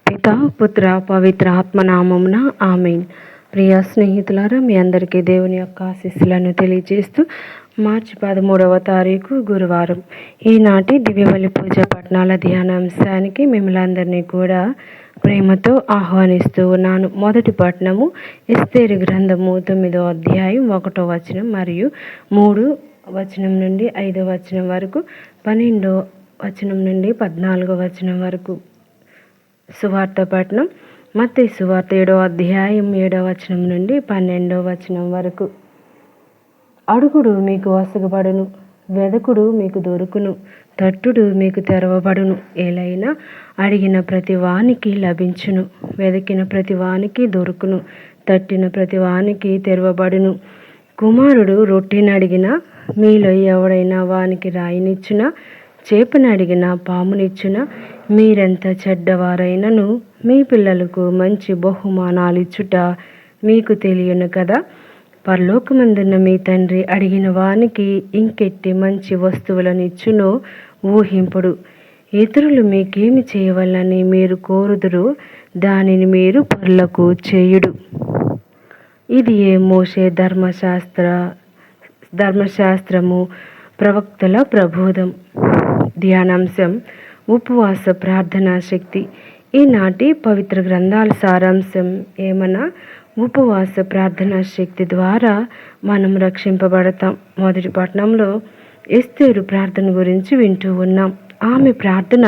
పిత పుత్ర పవిత్ర ఆత్మనామమున ఆమేన్. ప్రియ స్నేహితులారా, మీ అందరికీ దేవుని యొక్క ఆశీస్సులను తెలియజేస్తూ మార్చి 13వ తారీఖు గురువారం ఈనాటి దివ్యబలి పూజ పట్టణాల ధ్యానాంశానికి మిమ్మల్ని అందరినీ కూడా ప్రేమతో ఆహ్వానిస్తూ ఉన్నాను. మొదటి పట్టణము ఎస్తేరు గ్రంథము 9వ అధ్యాయం 1వ వచనం మరియు 3వ వచనం నుండి 5వ వచనం వరకు, 12వ వచనం నుండి 14వ వచనం వరకు. సువార్త పట్టణం మత్తయి సువార్త 7వ అధ్యాయం 7వ వచనం నుండి 12వ వచనం వరకు. అడుగుడు మీకు వసగబడును, వెదకుడు మీకు దొరుకును, తట్టుడు మీకు తెరవబడును. ఏలైనా అడిగిన ప్రతి వానికి లభించును, వెదకిన ప్రతి వానికి దొరుకును, తట్టిన ప్రతి వానికి తెరవబడును. కుమారుడు రొట్టెని అడిగినా మీలో ఎవడైనా వానికి రాయినిచ్చునా, చేపను అడిగినా పామునిచ్చునా? మీరెంత చెడ్డవారైనను మీ పిల్లలకు మంచి బహుమానాలు ఇచ్చుట మీకు తెలియను కదా. పరలోకమందున్న మీ తండ్రి అడిగిన వానికి ఇంకెట్టి మంచి వస్తువులను ఇచ్చునో ఊహింపుడు. ఇతరులు మీకేమి చేయవలనని మీరు కోరుదురు, దానిని మీరు పరులకు చేయుడు. ఇది మోషే ధర్మశాస్త్రము ప్రవక్తల ప్రబోధం. ధ్యానాంశం: ఉపవాస ప్రార్థనా శక్తి. ఈనాటి పవిత్ర గ్రంథాల సారాంశం ఏమన్నా, ఉపవాస ప్రార్థనా శక్తి ద్వారా మనం రక్షింపబడతాం. మొదటి పట్టణంలో ఎస్తేరు ప్రార్థన గురించి వింటూ ఉన్నాం. ఆమె ప్రార్థన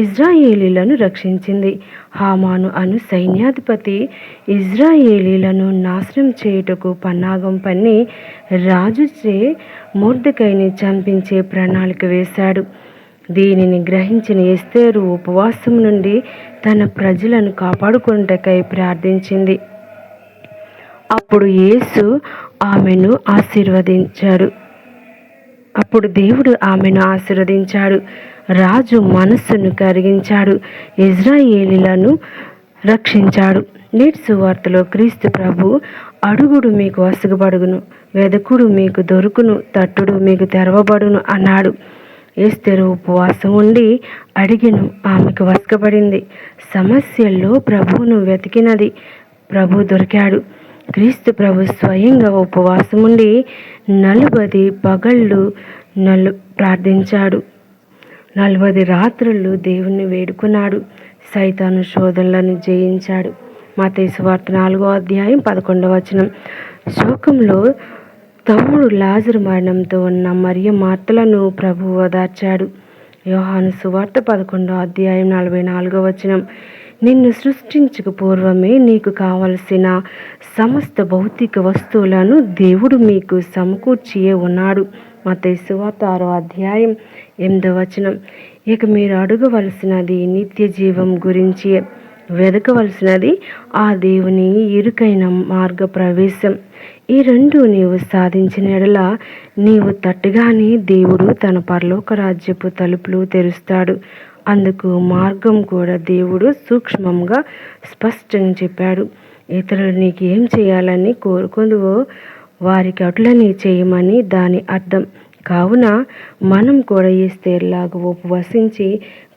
ఇజ్రాయేలీలను రక్షించింది. హామాను అను సైన్యాధిపతి ఇజ్రాయేలీలను నాశనం చేయుటకు పన్నాగం పన్ని రాజుచే మొర్దెకైని చంపించే ప్రణాళిక వేశాడు. దీనిని గ్రహించిన ఎస్తేరు ఉపవాసం నుండి తన ప్రజలను కాపాడుకొనుటకై ప్రార్థించింది. అప్పుడు దేవుడు ఆమెను ఆశీర్వదించాడు. రాజు మనస్సును కరిగించాడు, ఇజ్రాయేలీలను రక్షించాడు. నేటి సువార్తలో క్రీస్తు ప్రభు అడుగుడు మీకు వసగబడును, వెదకుడు మీకు దొరుకును, తట్టుడు మీకు తెరవబడును అన్నాడు. ఎస్తేరు ఉపవాసం ఉండి అడిగెను, ఆమెకు వసగబడింది. సమస్యల్లో ప్రభువును వెతికినది, ప్రభు దొరికాడు. క్రీస్తు ప్రభు స్వయంగా ఉపవాసం ఉండి 40 పగళ్ళు ప్రార్థించాడు, 40 రాత్రులు దేవుణ్ణి వేడుకున్నాడు, సైతాను శోధనలను జయించాడు. మత్తయి సువార్త 4వ అధ్యాయం 11వ వచనం. శోకంలో తమ్ముడు లాజరు మరణంతో ఉన్న మరియ మార్తలను ప్రభువు ఓదార్చాడు. యోహాను సువార్త 11వ అధ్యాయం 44వ వచనం. నిన్ను సృష్టించక పూర్వమే నీకు కావలసిన సమస్త భౌతిక వస్తువులను దేవుడు మీకు సమకూర్చియే ఉన్నాడు. మత్తయి సువార్త 6వ అధ్యాయం 8వ వచనం. ఇక మీరు అడగవలసినది నిత్య జీవం గురించి, వెదకవలసినది ఆ దేవుని ఇరుకైన మార్గ ప్రవేశం. ఈ రెండు నీవు సాధించిన ఎడల నీవు తట్టగానే దేవుడు తన పరలోక రాజ్యపు తలుపులు తెరుస్తాడు. అందుకు మార్గం కూడా దేవుడు సూక్ష్మంగా స్పష్టంగా చెప్పాడు. ఇతరులు నీకు ఏం చేయాలని కోరుకుందువో వారికి అట్లని చేయమని దాని అర్థం. కావున మనం కూడా ఎస్తేరులాగా ఉపవసించి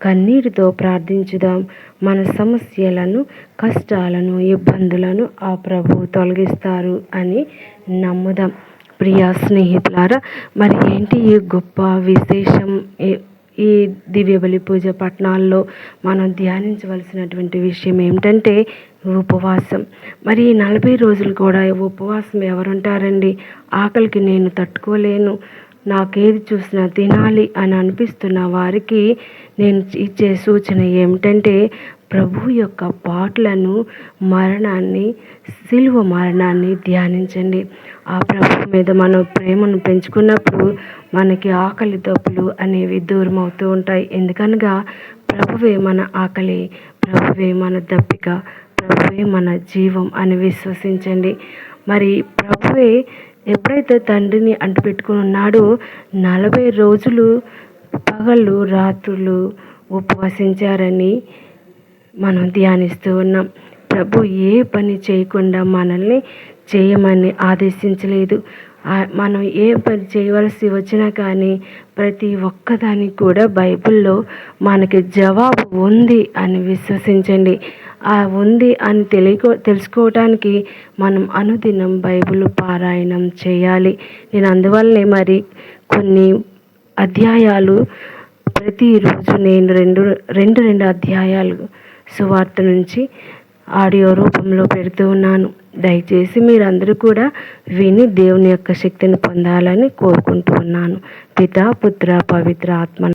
కన్నీటితో ప్రార్థించుదాం. మన సమస్యలను, కష్టాలను, ఇబ్బందులను ఆ ప్రభువు తొలగిస్తారు అని నమ్ముదాం. ప్రియ స్నేహితులారా, మరి ఏంటి ఈ గొప్ప విశేషం? ఈ దివ్యబలి పూజ పట్టణాల్లో మనం ధ్యానించవలసినటువంటి విషయం ఏమిటంటే ఉపవాసం. మరి 40 రోజులు కూడా ఉపవాసం ఎవరుంటారండి? ఆకలికి నేను తట్టుకోలేను, నాకేది చూసినా తినాలి అని అనిపిస్తున్న వారికి నేను ఇచ్చే సూచన ఏమిటంటే, ప్రభు యొక్క పాటలను, మరణాన్ని, శిలువ మరణాన్ని ధ్యానించండి. ఆ ప్రభు మీద మనం ప్రేమను పెంచుకున్నప్పుడు మనకి ఆకలి దప్పులు అనేవి దూరం అవుతూ ఉంటాయి. ఎందుకనగా ప్రభువే మన ఆకలి, ప్రభువే మన దప్పిక, ప్రభువే మన జీవం అని విశ్వసించండి. మరి ప్రభువే ఎప్పుడైతే తండ్రిని అంటుపెట్టుకుని ఉన్నాడో 40 రోజులు పగళ్ళు రాత్రులు ఉపవసించారని మనం ధ్యానిస్తూ ఉన్నాం. ప్రభు ఏ పని చేయకుండా మనల్ని చేయమని ఆదేశించలేదు. మనం ఏ పని చేయవలసి వచ్చినా కానీ ప్రతి ఒక్కదానికి కూడా బైబిల్లో మనకి జవాబు ఉంది అని విశ్వసించండి. ఆ ఉంది అని తెలుసుకోవటానికి మనం అనుదినం బైబిల్ పారాయణం చేయాలి. నేను అందువల్లనే మరి కొన్ని అధ్యాయాలు ప్రతిరోజు నేను రెండు అధ్యాయాలు సువార్త నుంచి ఆడియో రూపంలో పెడుతూ ఉన్నాను. దయచేసి మీరందరూ కూడా విని దేవుని యొక్క శక్తిని పొందాలని కోరుకుంటూ ఉన్నాను. పితా, పుత్ర, పవిత్ర ఆత్మ